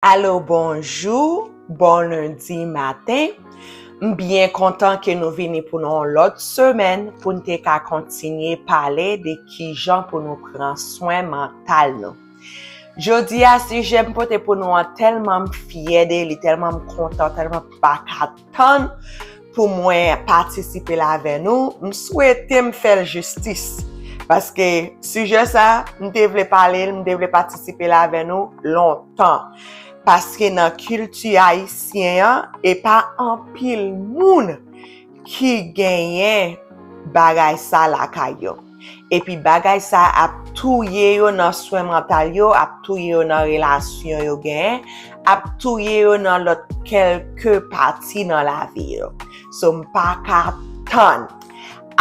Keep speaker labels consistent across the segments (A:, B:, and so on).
A: Allô, bonjour, bon lundi matin. Bien content que nous venons pour nous l'autre semaine pour nous continuer à parler de qui gens pour nous prendre soin mental. Jodi a si j'aime pour nous tellement fier de lui, tellement content, tellement pas content pour moi participer là avec nous. Je souhaite me faire justice. Parce que sujet ça, nous devons parler, nous devons participer là avec nous longtemps. Parce que dans la culture haïtienne, et pas un pile moun qui gagne bagay sa la kayo. Et puis bagay sa ap touye yo dans soin mental yo, ap touye yo dans relation yo gagne, ap touye yo dans l'autre quelques parties dans la vie yo. So m'pa ka tan.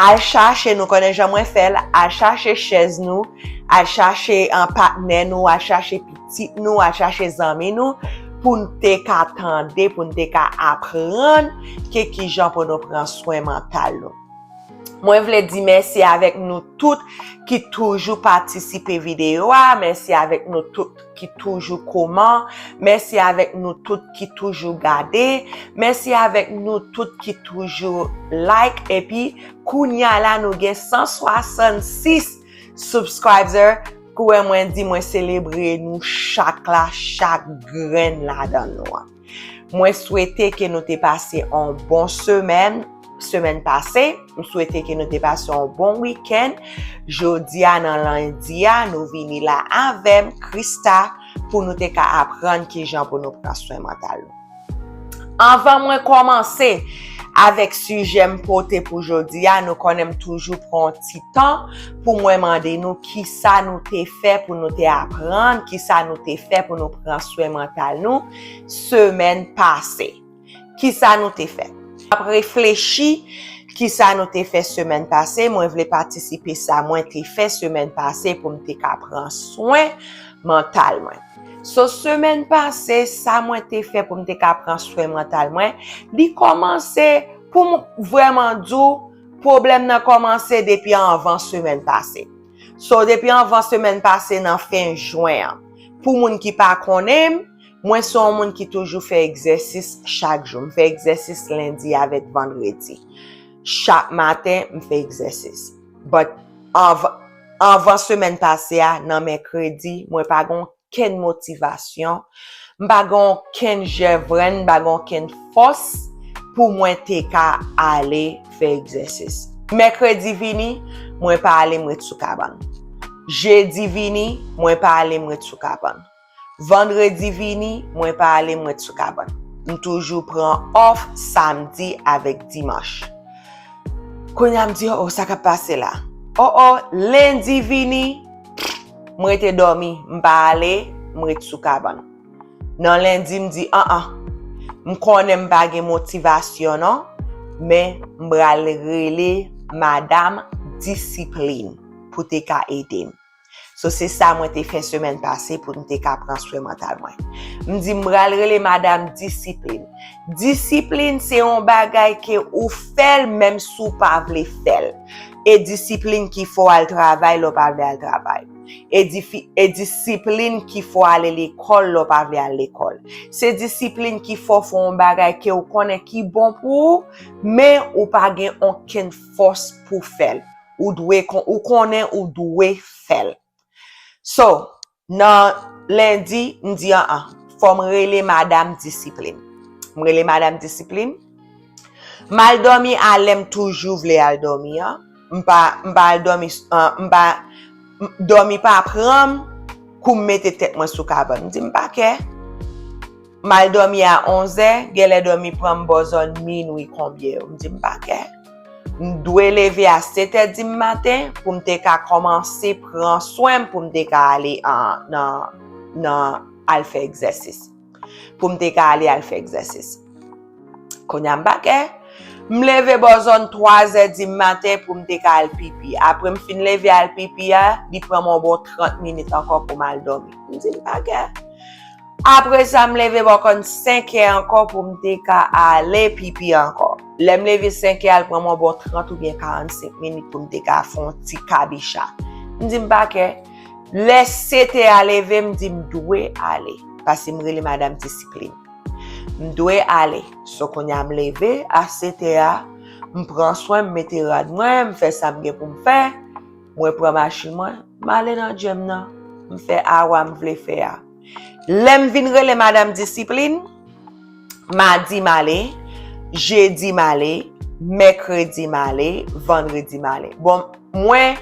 A: Al chercher nous connaît jamais fait, al chercher chaise nous, al chercher un partenaire nous, al chercher petit nous, al chercher amis nous pour nous attendre, pour nous apprendre qui gens pour nous prendre soin mental. Moi, je voulais dire merci avec nous toutes qui toujours participent à vidéo, merci avec nous toutes qui toujours comment, merci avec nous toutes qui toujours gardent, merci avec nous toutes qui toujours like, et puis, kounya la nous gen 166 subscribers, que moi dit moi célébrer nous chaque graine là dans nous. Moi souhaiter que nous t'ai passé un bon semaine passée, nous souhaiter que nous t'ai passé un bon week-end. Jodi a dans lundi nous vini là avec Christa pour nous t'ai apprendre qui gens pour nous prendre soin mental. Avant moi commencer avec sujet m'porter pour aujourd'hui, nous connaissons toujours prendre un petit temps pour moi demander nous qui ça nous t'ai fait pour nous apprendre, qui ça nous t'ai fait pour nous prendre soin mental nous semaine passée. Qui ça nous t'ai fait? Après réfléchi qui ça nous t'ai fait semaine passée, moi je voulais participer ça moi t'ai fait semaine passée pour me prendre soin mental moi. Semaine passée, ça moi t'ai fait pour me prendre soin mental moi. Li commencé pour vraiment dire problème n'a commencé depuis avant semaine passée. Depuis avant semaine passée dans fin juin. Pour moun qui pas connaît, moi son moun qui toujours fait exercice chaque jour. Je fais exercice lundi avec vendredi. Chaque matin, je fais exercice. But avant semaine passée, dans mercredi, moi pas ken motivation, m'pa ken jevren, m'pa ken force pour moi te ka aller faire exercice. Mercredi vini, moi pas aller moi sou kaban. Jeudi vini, moi pas aller moi sou kaban. Vendredi vini, moi pas aller moi sou kaban. M toujours prend off samedi avec dimanche. Konya me dit oh ça ka passe là. Oh lundi vini moi te dormi, m'pa aller, moi sou kaban. Nan lundi me dit m'konne m'pa gen motivation non, mais m'bral rele madame discipline pour te ka aider. So c'est ça moi te fait semaine passée pour te ka prendre soin mental moi. M'di m'bral rele madame discipline. Discipline c'est un bagay que ou fait même sou pa vle faire. Et discipline qu'il faut al travail, l'on pas al travail. Et discipline qu'il faut aller à l'école, l'on pas aller à l'école. C'est discipline qu'il faut faire un bagay que ou connaît qui bon pour, mais ou pas gen aucune force pour faire. Ou connaît ou doit faire. So, nan lundi, m'di faut me rele madame discipline. M'rele madame discipline. Mal dormi alem toujours vle al dormi m'pa dormi pas prendre pour mettre tête moi sous cabane me dit m'pa ke mal dormi à 11h gele dormi prendre besoin minuit combien me dit m'pa ke m'doit lever à 7h du matin pour me commencer prendre soin pour me aller dans al faire exercice pour me aller al faire exercice konya m'pa ke m'lever besoin 3h du matin pour me al pipi. Après me fin lever al pipi il prend mon bon 30 minutes encore pour mal dormir. Me dit pas que. Après ça me lever bon 5h encore pour me aller pipi encore. Le me lever 5h prend mon bon 30 ou bien 45 minutes pour me faire un petit kabicha. Me dit pas que laisse c'était à lever me dit me doit aller parce que je madame discipline. Je dois aller. So qu'on y a me lever à CTA, je prends soin, je mets rad moi, je fais ça pour me faire. Moi prends machine moi, m'aller dans gym nan, me fait awa me vle faire. L'aime vinn les madame discipline, mardi m'aller, jeudi m'aller, mercredi m'aller, vendredi m'aller. Bon, moi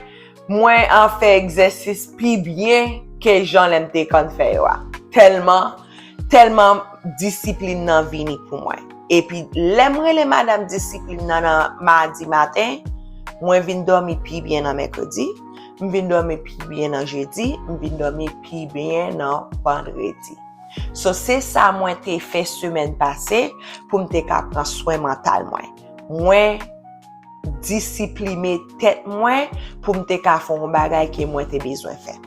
A: en fait exercice plus bien que j'en l'aime te kon faire wa. Tellement discipline nan vini pour moi. Et puis l'aimerait les madame discipline nan mardi matin, moi vinn dormir plus bien dans mercredi, je vinn dormir plus bien dans jeudi, je vinn dormir plus bien dans vendredi. So c'est ça moi t'ai fait semaine passée pour me prendre soin mental moi. Moi discipliner tête moi pour me faire un bagage que moi t'ai besoin faire.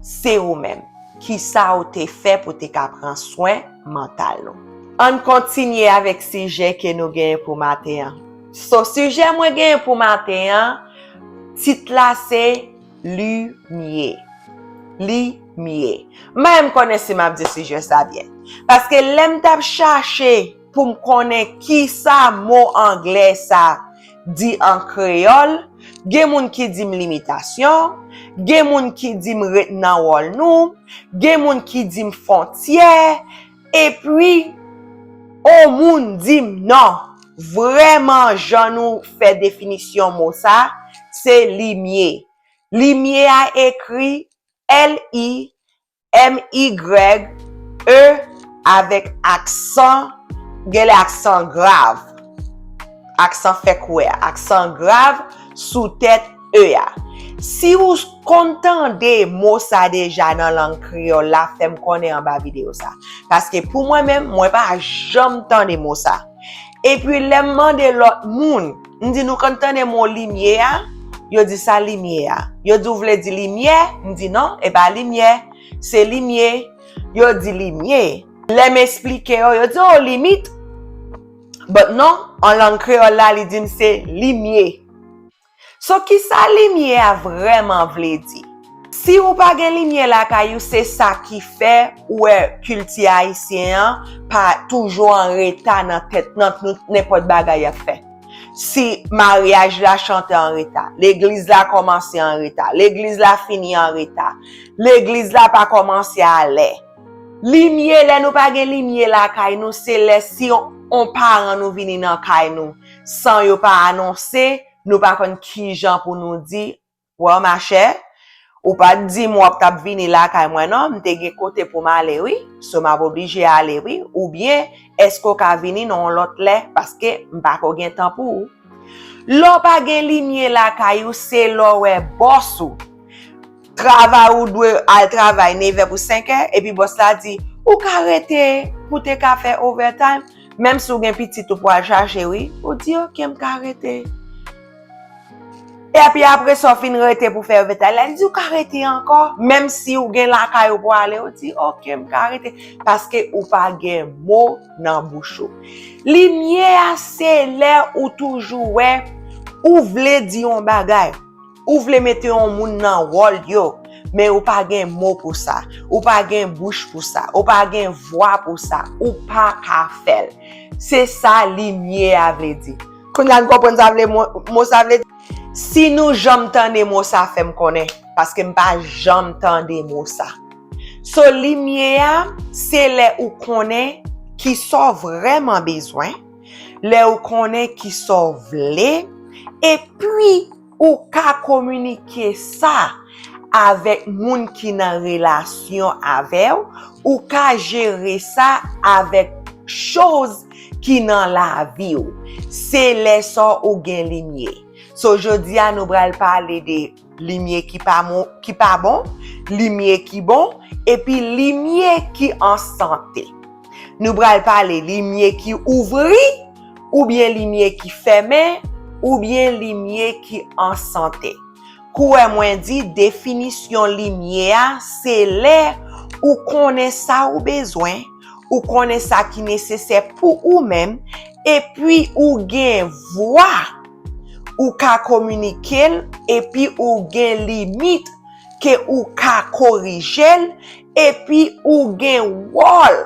A: C'est ou même qui ça ou t'ai fait pour te prendre soin mental. On continue avec sujet que nous gagnons pour matin. So sujet moi gagne pour matin, titre là c'est lumière. Lumière. Même connaissez m'a dit sujet ça bien. Parce que l'aime t'a chercher pour me connaître qui ça mot anglais ça dit en créole, gen moun qui dit limitation, gen moun qui dit retenant wol nou, gen moun qui dit frontière et puis au moun dit non, vraiment j'en nous fait définition mot ça, c'est limier. Limier a écrit L-I-M-Y-E avec accent, gen accent grave. Accent fait quoi? Accent grave sous tête E ya. Si vous contendez mot ça déjà dans langue créole là, fait me connaître en bas vidéo ça. Parce que pour moi-même, moi pas jamais entendre mot ça. Et puis les demander l'autre monde, on dit nous contendez mot lumière, yo dit ça lumière. Yo dit vous voulez dire lumière, on dit non, et pas lumière, c'est lumière. Yo dit lumière. Les m'expliquer yo dit oh limite. But non, en langue créole là, il dit c'est lumière. So qui ça lumière a vraiment vle di? Si ou pas gen lumière la kayou, c'est ça qui fait ou culture haïtien pas toujours en retard dans tête n'importe bagay a fait. Si mariage la chante en retard, l'église la commence en retard, l'église la fini en retard, l'église la pas commencé à aller. Lumière là nous pas gen lumière la kay nous, c'est les si on parent nous vini nan kay nous sans yo pas annoncer, nous pas kon qui gens pour nous dire ouais ma chère ou pas dire moi t'a vini là kay moi non m'te gen côté pour m'aller oui, so m'a obligé à aller oui ou bien est-ce qu'on ka vini non l'autre là parce que m'pa ko gen temps pour l'on pas gen lumière la kay ou c'est l'on ouais boss ou travail ou doit al travail 9h pour 5h et puis boss la dit ou ka arrêter pour te ka faire overtime même si ou gen petit ou pour chercher oui ou dit OK m'ka arrêter et puis après ça fin arrêter pour faire overtime elle dit ou ka arrêter encore même si ou gen la kay ou pour aller ou dit OK m'ka arrêter parce que ou pas gen mot dans bouche lumière c'est là ou toujours ouais ou vle di on bagay ou vle mette on moun nan wol yo mais ou pas gen mot pour ça ou pas gen bouche pour ça ou pas gen voix pour ça ou pas ka faire c'est ça lumière vle di kon la comprendre ça vle mot ça vle si nous jamais tande mot ça fait me connaître parce que m'pas jamais tande mot ça so lumière c'est les ou connaît qui sont vraiment besoin les ou connaît qui sont vle et puis ou ka communiquer ça avec moun qui nan relation avec ou ka gérer ça avec chose qui nan la vie ou c'est les so ou gen lumière so jodi a nous bral parler de lumière qui pas bon lumière qui bon et puis lumière qui en santé nous bral parler lumière qui ouvri ou bien lumière qui fermé ou bien lumière qui en santé. Kouè mwen di définition lumière c'est l'air ou connaît ça ou besoin ou connaît ça qui nécessaire pour ou même et puis ou gen voix ou ka communiquer et puis ou gen limite que ou ka corriger et puis ou gen wall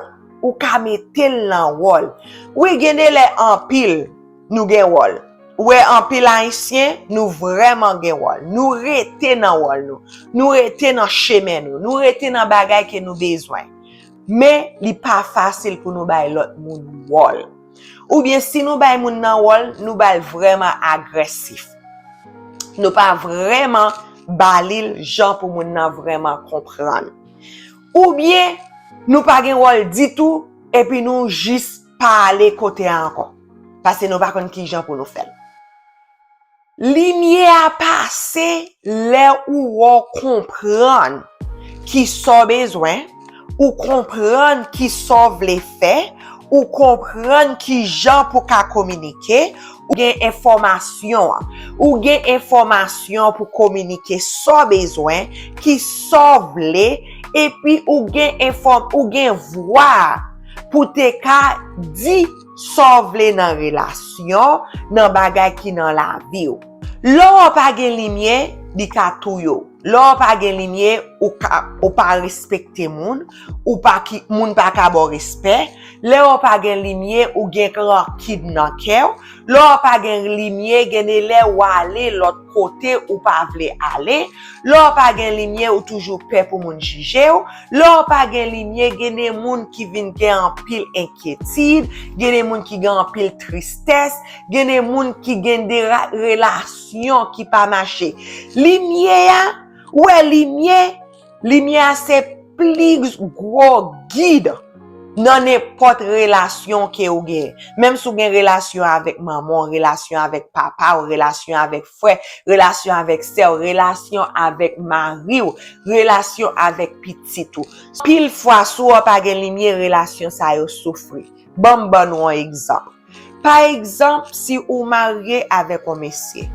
A: ou ka metel nan wall. Oui, gene le en pile, nous gen wall. Ouais, en pile haïtien, nous vraiment gen wall. Nous rete nan wall nous. Nous rete nan chemin nous. Nous rete nan bagay que nous besoin. Mais li pas facile pour nous bay l'autre moun wall. Ou bien si nous bay moun nan wall, nous bay vraiment agressif. Nous pas vraiment balil gens pour moun nan vraiment comprendre. Ou bien nous pas gen wall du tout et puis nous juste parler côté encore parce que nous pas connait qui gens pour nous faire. Lumière a passé là où on comprendre qui sont besoin ou comprendre qui sont les faits ou comprendre qui gens pour qu'à communiquer ou gain information pour communiquer sans besoin qui sauve les et puis ou gain voix pour te ka di sauve les dans relation dans bagay qui dans la vie l'on pas gen lumière di ka tou yo. L'on pas gen lumière ou pas respecter moun ou pas ki moun pas ka bon respect. L'on pas gen lumière ou gen grand kid nan kèw. L'on pas gen lumière gen le ou aller l'autre côté ou pas vle aller. L'on pas gen lumière ou toujours peur pour moun juger ou. L'on pas gen lumière gen moun qui vinn gen en pile inquiétude, gen moun qui gen en pile tristesse, gen moun qui gen des relations qui pas marcher. Lumière ouais, lumière c'est plus gros guide dans n'importe relation que ou gen. Même si ou gen relation avec maman, relation avec papa, ou relation avec frère, relation avec sœur, relation avec mari, ou relation avec petit tout. Pile fois sou pas gen lumière relation ça yo souffrir. Bon un exemple. Par exemple, si ou marié avec un monsieur.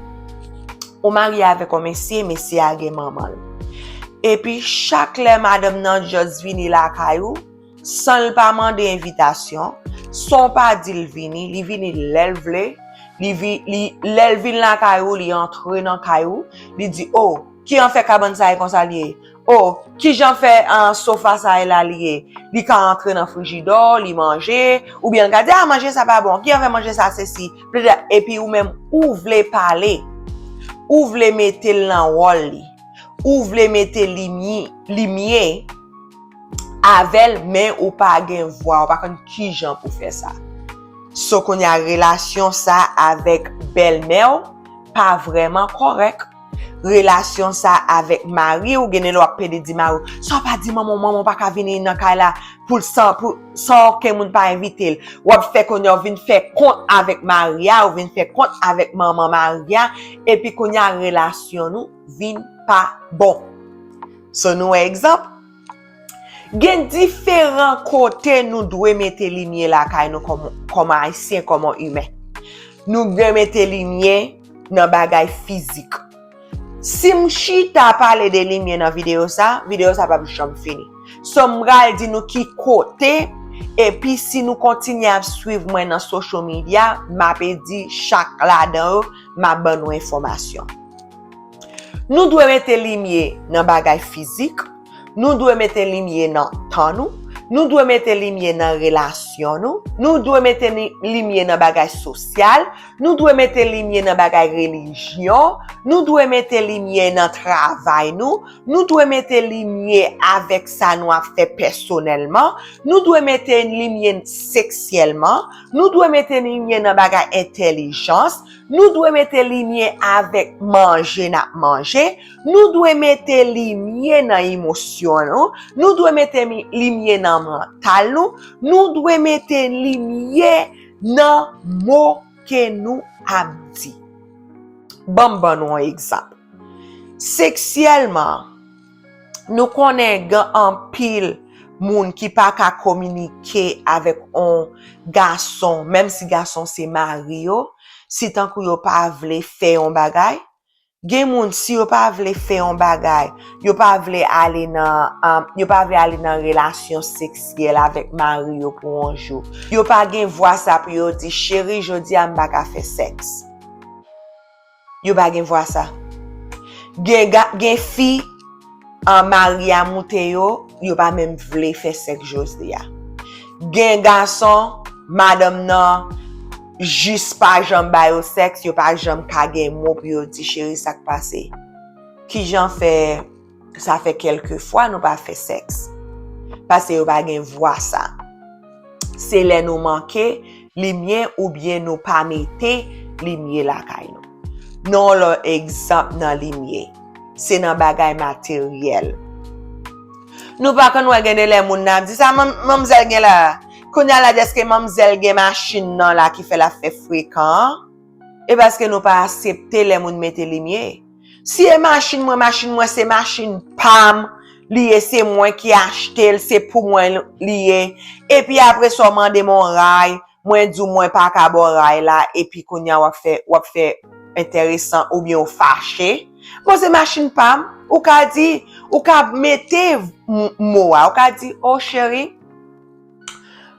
A: Ou marié avec un monsieur a gen maman. Et puis chaque le madame nan just vini la kayou sans le pas demander invitation, son pas dit vini, li vini l'elvle, l'el vini la kayou, li entre dans kayou, li dit oh, qui en fait cabane ça comme ça lié? Oh, qui j'en fait un sofa ça là lié? Li ka entre dans frigidaire, li manger ou bien regarder ah manger ça pas bon, qui en fait manger ça ceci. Et puis ou même ou vle parler, ou vle mettre dans wall li. Ou vle mette limier avec mais ou pas gen voix ou pas kon qui gens pour faire ça. So qu'on y a relation ça avec belle-mère pas vraiment correct. Relation ça avec mari ou gen lo pede di mari. So pas di maman pas ka venir dans kay la pour sans que moun pas inviter. Ou fait qu'on y vinn faire compte avec Maria ou vinn faire compte avec maman Maria et puis qu'on y a relation nous vinn pas bon. So nou exemple, gen différents côtés nous doit mettre lumière la kay nous comme haïtien comme humain. Nous doit mettre lumière dans bagay physique. Si m'chita parler de lumière dans vidéo ça pas jamais fini. So m'ral di nous qui côté et puis si nous continuons à suivre moi dans social media, m'a dit chaque là-dedans m'a bonne information. Nous devons mettre lumière dans bagay physique, nous devons mettre lumière dans temps nous devons mettre lumière dans relation nous devons mettre lumière dans bagay social, nous devons mettre lumière dans bagay religion, nous devons mettre lumière dans travail nous devons mettre lumière avec ça nous a fait personnellement, nous devons mettre lumière sexuellement, nous devons mettre lumière dans bagay intelligence, nous devons mettre lumière avec manger, nous devons mettre lumière dans émotion, nous devons mettre lumière dans mental, nous devons mettre lumière dans mot que nous avons dit. Bon un exemple. Sexuellement, nous connaissons en pile moun qui pas qu'à communiquer avec un garçon, même si garçon c'est Mario. Si tant que yo pas vle faire un bagay, gen moun si yo pas vle faire un bagay, yo pas vle aller dans relation sexuelle avec Mario pour un jour. Yo pas gen voix ça pour yo di chérie, jodi am ba ka faire sexe. Yo pas gen voix ça. Gen fi en Maria Mouteyo yo pas même vle faire sexe jodi ya. Gen garçon, madame nan, juste pas jambe ba yo sexe, yo pas jambe ka gen mot pour yo di chérie ça qui passe. Qui j'en fait, ça fait quelques fois nous pas fait sexe. Parce que yo pas gen voix ça. C'est les nous manquer lumière ou bien nous pas mettre lumière la kay nou. Non leur exemple dans lumière. C'est dans bagay matériel. Nous pas qu'on va gagner les moun nan dit ça mamzelle gen là. Konya la deske mamzelle gen machine nan là qui fait la fait fréquent. Et parce que nous pas accepter les moun mettre lumière. Si machine moi c'est machine pam lié c'est moi qui acheté c'est pour moi lié et puis après ça mande mon rail moi dis moi pas ka bon rail là et puis konya ou fait intéressant ou bien fâché bon c'est machine pam ou ka dit ou ka mette moi ou ka dit oh chérie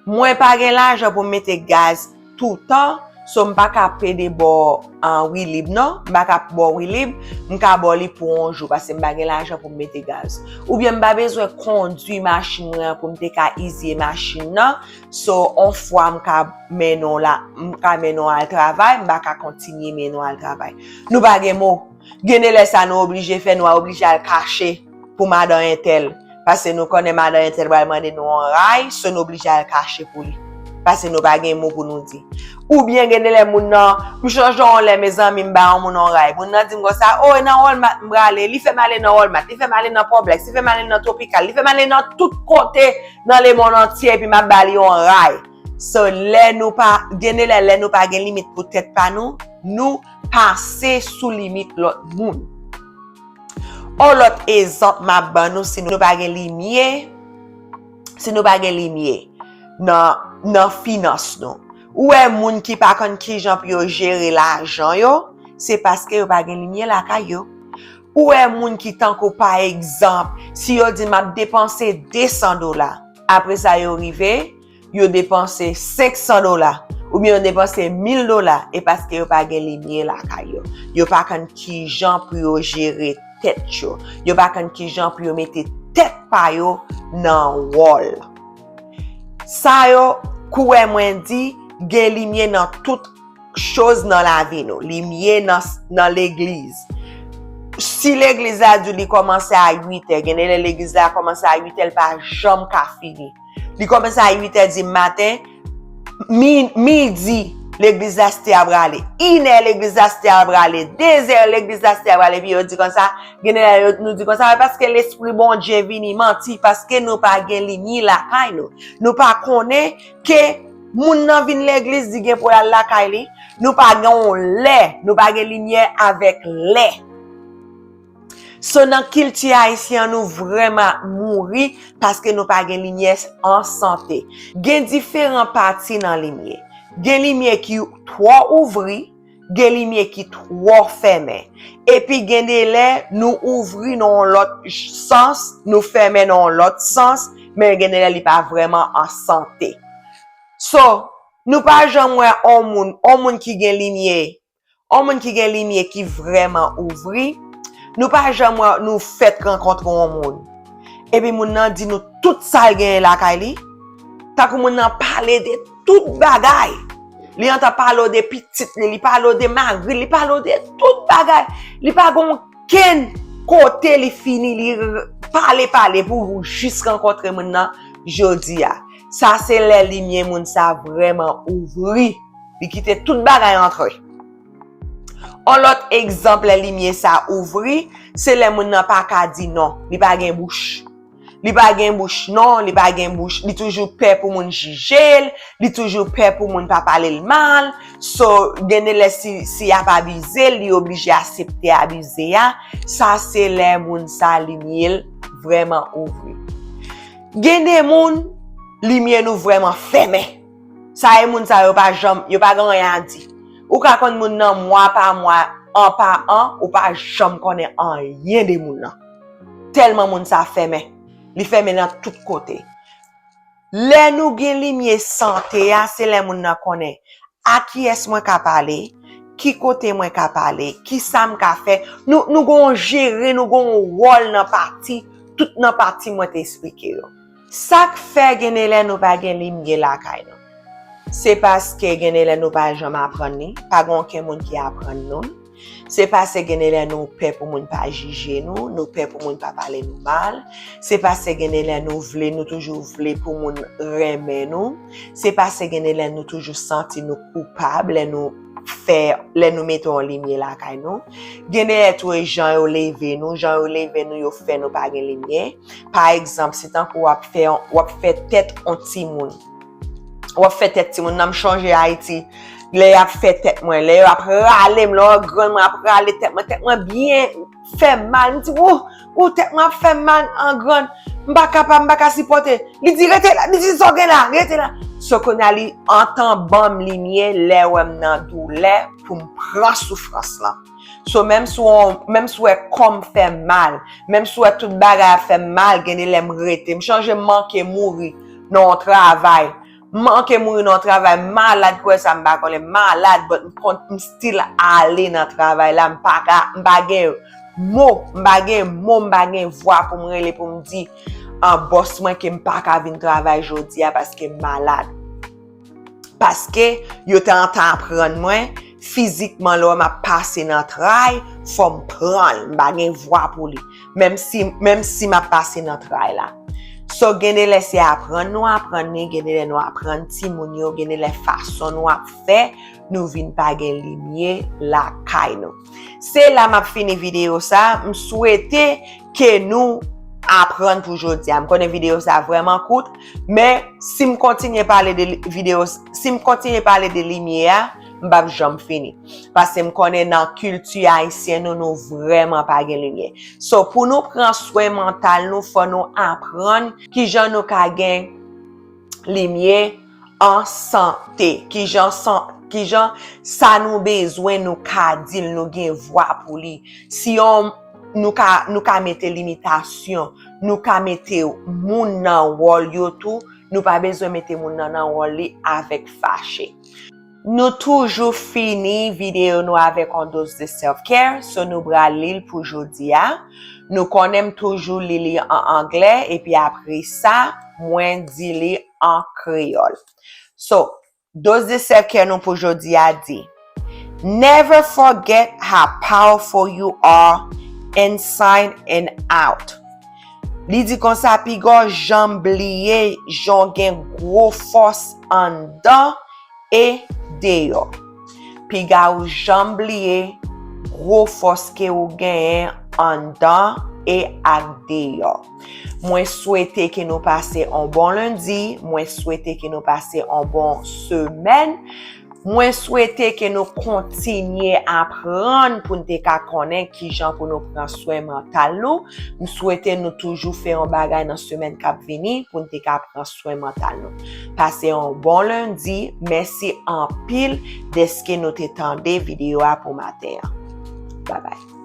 A: moi pas gen l'argent pour mettre gaz tout le temps so m'pa ka pede bo en oui libre non m'pa ka bo oui libre m'ka bo li pour un jour parce que m'pa gen l'argent pour mettre gaz ou bien m'pa besoin conduire machine pour m'te ka easy machine non so on fois m'ka menon al travail m'pa ka continuer menon al travail nous pa gen mot gene les ça nous obligé faire nous obligé à cacher pour madame intel parce que nous connaît madame intel va demander nous en rail so nous obligé à cacher pour lui parce que nous pas gen mot pour nous dire ou bien gagner les moun nan pour changer les mes amis m'ba on moun en rail moun nan dit comme ça oh nan Walmart m'brale li fait mal dans Walmart li fait mal dans Publix li fait mal dans Tropical li fait mal dans tout côté dans le monde entier puis m'a bali en rail so les nous pas gagner les nous pas gen limite pour tête pas nous passer sous limite l'autre moun on l'autre exemple m'a ban nous si nous pas gen lumière nan finance non ou est moun qui pa kon ki jan pou yo gérer l'argent yo c'est parce que yo pa gen lumière la kay yo ou est moun qui tant ko par exemple si yo dit m'a dépenser $200 après ça yo rivé yo dépenser $500 ou bien yo dépenser $1000 et parce que yo pa gen lumière la kay yo pa kon ki jan pou yo gérer tête yo pa kon ki jan pou yo mette tête pa yo nan wall ça yo kouè mwen di gen lumière dans toute chose dans la vie nous lumière dans l'église si l'église a dû commencer à 8h gen l'église a commencé à 8h pas jamais ka fini li commence à 8h du matin midi l'église a s'était abralé 1h l'église a s'était abralé 2h l'église a s'était abralé puis on dit comme ça gen nous dit comme ça parce que l'esprit bon Dieu vini menti parce que nous pas gen lumière la kay nous pas connaît que moun nan vin l'église di gen pour la kay li nous pas gen lait nous pas gen lumière avec lait so nan culture haïtien nous vraiment mouri parce que nous pas gen lumière en santé gen différents parties dans lumière gen lumière qui trop ouvri gen lumière qui trop fermé et puis gen lait nous ouvri dans l'autre sens nous fermer dans l'autre sens mais gen lait li pas vraiment en santé. So, nous pas jamais on moun qui gen lumière qui vraiment ouvri, nous pas jamais nous fait rencontrer un moun. Et puis moun nan dit nous tout ça gen la kay li. Ta kou moun nan parler de tout bagay. Li an ta parler de petite, li parler de magri, li parler de tout bagay. Li pas gon ken côté li fini li parler pour vous juste rencontrer moun nan jodi a. Ça c'est les lumières moun ça vraiment ouvri li quitter toute bagay entre eux. Un autre exemple les lumières ça ouvri c'est les moun nan pa ka di non li pa gen bouche li pa gen bouche non li pa gen bouche li toujours peur pour moun juger li toujours peur pour moun pa parler le mal so gene les si a pas abusé li obligé accepter abuser ya ça c'est les moun ça lumière vraiment ouvri gene moun lumière nous vraiment fermé ça est moun ça yo pas grand rien dit ou ka konn moun nan mois par mois an par an ou pas jamais connaît rien de moun nan tellement moun ça fermé li fermé dans tout côté les nous gen lumière santé c'est les moun nan connaît à qui est moi ka parler qui côté moi ka parler qui ça m ka fait nous gon gérer nous gon rôle dans parti tout nan parti mwen te explike yo. Sak fe gene le nou pa gen limye la kay nou. Se paske gene le nou pa jam apren ni, pa gon ken moun ki apren nou. Se paske gene le nou pe pou moun pa jije nou pe pou moun pa pale nou mal. Se paske gene le nou vle, nou toujou vle pou moun reme nou. Se paske gene le nou toujou senti nou coupable, le nou meton en limye la kay nou. Gene le tou jan yo leve nou yo fe nou pa gen limye. Par exemple, se tan ko wap fe tet on ti moun. Wap fe tet ti moun, nan m chanje Haiti. Le ap fe tet mwen, le ap rale m la, gran mwen ap rale tet mwen bien fe mal. M di, tet mwen fe mal en gran, mbaka sipote. Li di rete la, li di soke la, rete la. So kon ali antan bam limye, le wèm nan doule pou m pran soufrans la. So même sou e kom fe mal, même sou e tout bagay fe mal, gene le m rete. M chanje manke mouri nan travay. Manke mouri nan travay, malade kwe sa mba konle, malade, but m still ale nan travay la, mba gen voix pou m rele pou m di boss mwen ke mpa ka vin travay jodi ya paske malade. Paske yo te antan pran mwen, fizikman lo ma pase nan travay, fò m pran, mba gen voix pou li, même si ma pase nan travay la. So gene le se apren ni, gene le nou apren ti moun yo, gene le fason nou ap fe, nou vin pa gen limye la kay nou. Se la map fini video sa, m souwete ke nou apren pou jodi. M konen video sa vreman koute, mais si m kontinye pale de limye, mbap jom fini. Parce m konen nan kultu haïtien nou vreman pa gen limye. So pou nou pran soin mental nou, fò nou apren ki jan nou ka gen limye en santé. Ki jan sa nou bezwen nou ka dil nou gen voix pou li. Si nou ka mette limitasyon, nou ka mette moun nan wol yo tou, nou pa bezwen mette moun nan wol li avek fache. Nou toujou fini video nou avek an dose de self-care, so nou bral lil pou jodi ya. Nou konem toujou li en anglais, epi apre sa, mwen di li en kriol. So, dose de self-care nou pou jodi ya di. Never forget how powerful you are inside and out. Li di kon sa pi go jambliye, jon gen gro fos an dan e deyo. Pi ga ou jambliye, gro fos ke ou gen an dan e ak deyo. Mwen souwete ke nou pase an bon lundi, mwen souwete ke nou pase an bon semaine, mwen souwete ke nou kontinye apren pou nte ka konen ki jan pou nou pran soin mental nou. Mwen souwete nou toujou fe an bagay nan semaine kap vini pou nte ka pran soin mental nou. Pase an bon lundi, mersi an pil deske nou te tende video a pou matin. Bye bye.